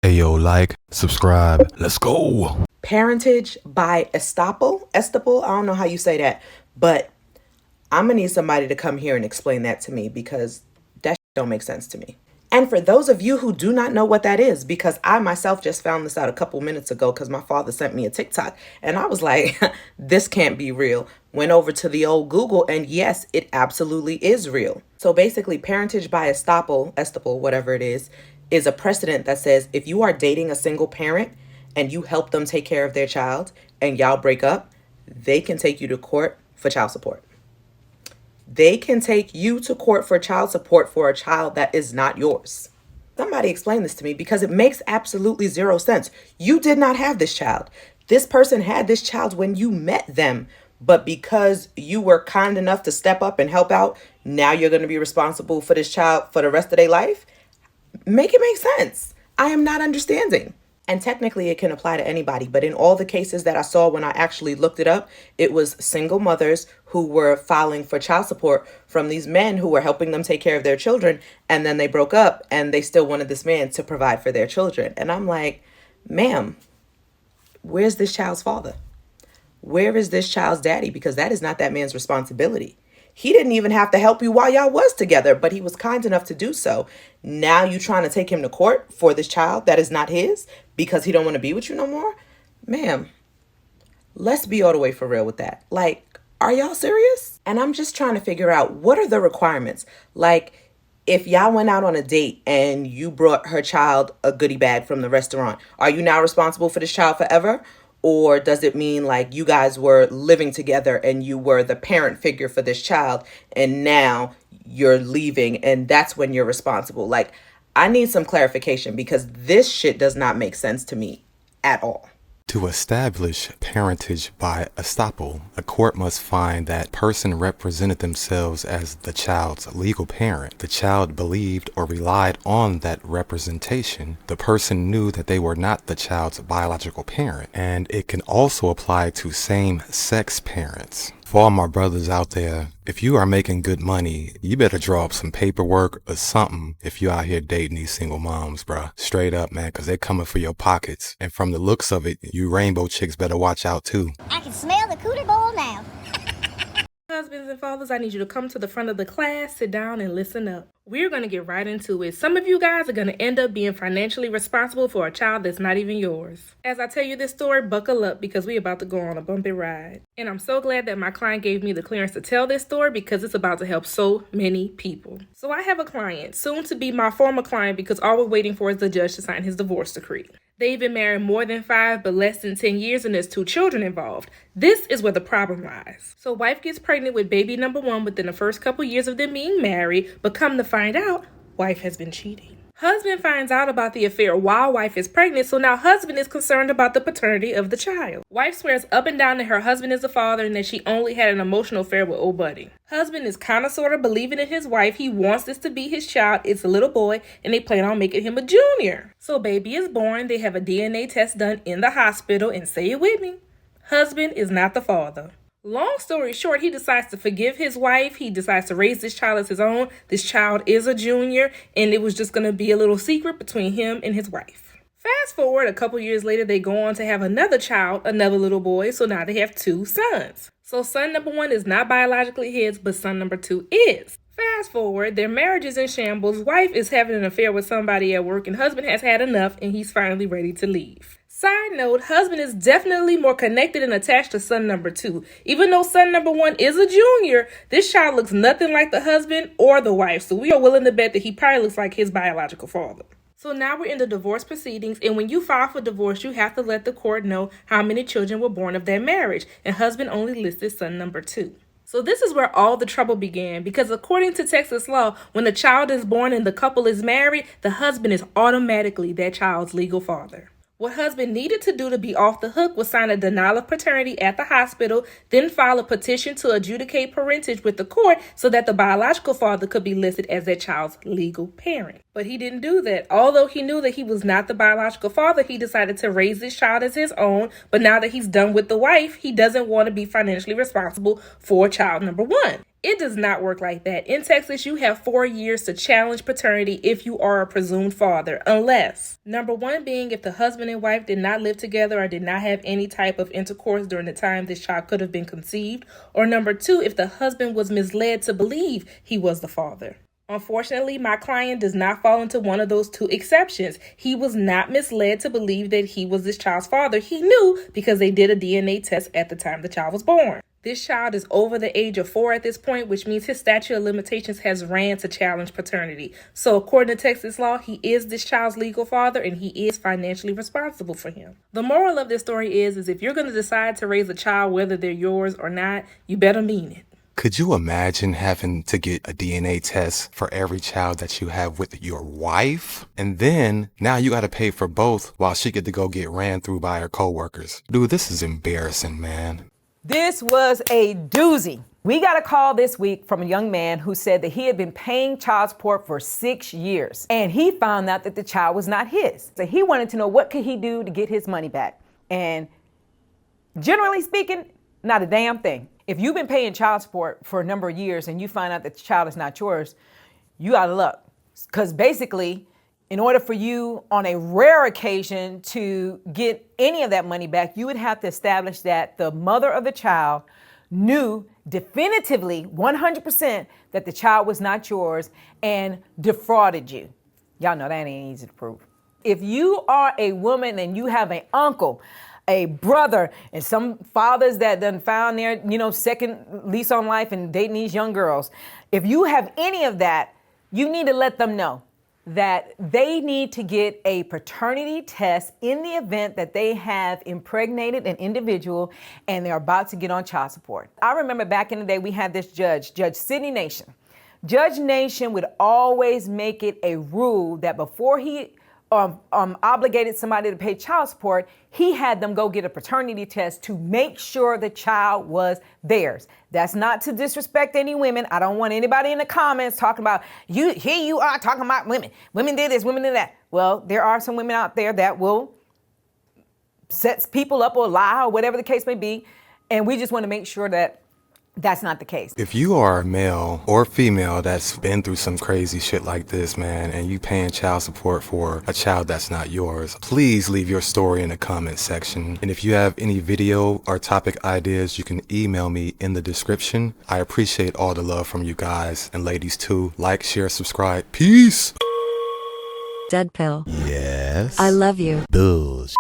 Ayo, like, subscribe, let's go. Parentage by estoppel, I don't know how you say that, but I'm gonna need somebody to come here and explain that to me because that don't make sense to me. And for those of you who do not know what that is, because I myself just found this out a couple minutes ago because my father sent me a TikTok and I was like, this can't be real. Went over to the old Google and yes, it absolutely is real. So basically, parentage by estoppel, whatever it is a precedent that says if you are dating a single parent and you help them take care of their child and y'all break up, they can take you to court for child support. They can take you to court for child support for a child that is not yours. Somebody explain this to me because it makes absolutely zero sense. You did not have this child. This person had this child when you met them, but because you were kind enough to step up and help out, now you're going to be responsible for this child for the rest of their life? Make it make sense. I am not understanding. And technically it can apply to anybody, but in all the cases that I saw when I actually looked it up, it was single mothers who were filing for child support from these men who were helping them take care of their children, and then they broke up and they still wanted this man to provide for their children. And I'm like, ma'am, where's this child's father? Where is this child's daddy? Because that is not that man's responsibility. He didn't even have to help you while y'all was together, but he was kind enough to do so. Now you trying to take him to court for this child that is not his because he don't want to be with you no more? Ma'am, let's be all the way for real with that. Like, are y'all serious? And I'm just trying to figure out what are the requirements? Like, if y'all went out on a date and you brought her child a goodie bag from the restaurant, are you now responsible for this child forever? Or does it mean like you guys were living together and you were the parent figure for this child and now you're leaving and that's when you're responsible? Like, I need some clarification because this shit does not make sense to me at all. To establish parentage by estoppel, a court must find that person represented themselves as the child's legal parent. The child believed or relied on that representation. The person knew that they were not the child's biological parent. And it can also apply to same-sex parents. For all my brothers out there, if you are making good money, you better draw up some paperwork or something if you out here dating these single moms, bruh. Straight up, man, because they're coming for your pockets. And from the looks of it, you rainbow chicks better watch out, too. I can smell the cooter bowl now. Husbands and fathers, I need you to come to the front of the class, sit down, and listen up. We're going to get right into it. Some of you guys are going to end up being financially responsible for a child that's not even yours. As I tell you this story, buckle up because we're about to go on a bumpy ride. And I'm so glad that my client gave me the clearance to tell this story because it's about to help so many people. So I have a client, soon to be my former client, because all we're waiting for is the judge to sign his divorce decree. They've been married more than 5 but less than 10 years and there's 2 children involved. This is where the problem lies. So wife gets pregnant with baby number 1 within the first couple years of them being married, but come to find out, wife has been cheating. Husband finds out about the affair while wife is pregnant, so now husband is concerned about the paternity of the child. Wife swears up and down that her husband is the father and that she only had an emotional affair with old buddy. Husband is kind of sort of believing in his wife. He wants this to be his child. It's a little boy and they plan on making him a junior. So baby is born. They have a DNA test done in the hospital and say it with me. Husband is not the father. Long story short, he decides to forgive his wife. He decides to raise this child as his own. This child is a junior, and it was just going to be a little secret between him and his wife. Fast forward a couple years later, they go on to have another child, another little boy, so now they have 2 sons. So son number 1 is not biologically his, but son number 2 is. Fast forward, their marriage is in shambles. Wife is having an affair with somebody at work, and husband has had enough, and he's finally ready to leave. Side note, husband is definitely more connected and attached to son number 2. Even though son number 1 is a junior, this child looks nothing like the husband or the wife, so we are willing to bet that he probably looks like his biological father. So now we're in the divorce proceedings, and when you file for divorce, you have to let the court know how many children were born of that marriage, and husband only listed son number 2. So this is where all the trouble began, because according to Texas law, when a child is born and the couple is married, the husband is automatically that child's legal father. What husband needed to do to be off the hook was sign a denial of paternity at the hospital, then file a petition to adjudicate parentage with the court so that the biological father could be listed as that child's legal parent. But he didn't do that. Although he knew that he was not the biological father, he decided to raise this child as his own. But now that he's done with the wife, he doesn't want to be financially responsible for child number 1. It does not work like that. In Texas, you have 4 years to challenge paternity if you are a presumed father, unless, number 1 being if the husband and wife did not live together or did not have any type of intercourse during the time this child could have been conceived, or number 2, if the husband was misled to believe he was the father. Unfortunately, my client does not fall into one of those 2 exceptions. He was not misled to believe that he was this child's father. He knew because they did a DNA test at the time the child was born. This child is over the age of 4 at this point, which means his statute of limitations has ran to challenge paternity. So according to Texas law, he is this child's legal father and he is financially responsible for him. The moral of this story is if you're going to decide to raise a child, whether they're yours or not, you better mean it. Could you imagine having to get a DNA test for every child that you have with your wife? And then now you got to pay for both while she get to go get ran through by her coworkers. Dude, this is embarrassing, man. This was a doozy. We got a call this week from a young man who said that he had been paying child support for 6 years and he found out that the child was not his. So he wanted to know what could he do to get his money back. And generally speaking, not a damn thing. If you've been paying child support for a number of years and you find out that the child is not yours, you out of luck. Because basically, in order for you on a rare occasion to get any of that money back, you would have to establish that the mother of the child knew definitively 100% that the child was not yours and defrauded you. Y'all know that ain't easy to prove. If you are a woman and you have an uncle, a brother, and some fathers that done found their, second lease on life and dating these young girls, if you have any of that, you need to let them know that they need to get a paternity test in the event that they have impregnated an individual and they're about to get on child support. I remember back in the day, we had this judge, Judge Sidney Nation. Judge Nation would always make it a rule that before he obligated somebody to pay child support, he had them go get a paternity test to make sure the child was theirs. That's not to disrespect any women. I don't want anybody in the comments talking about, here you are talking about women. Women did this, women did that. Well, there are some women out there that will set people up or lie or whatever the case may be. And we just want to make sure that that's not the case. If you are a male or female that's been through some crazy shit like this, man, and you paying child support for a child that's not yours, please leave your story in the comment section. And if you have any video or topic ideas, you can email me in the description. I appreciate all the love from you guys and ladies too. Like, share, subscribe. Peace. DeadPill. Yes. I love you. Bullshit.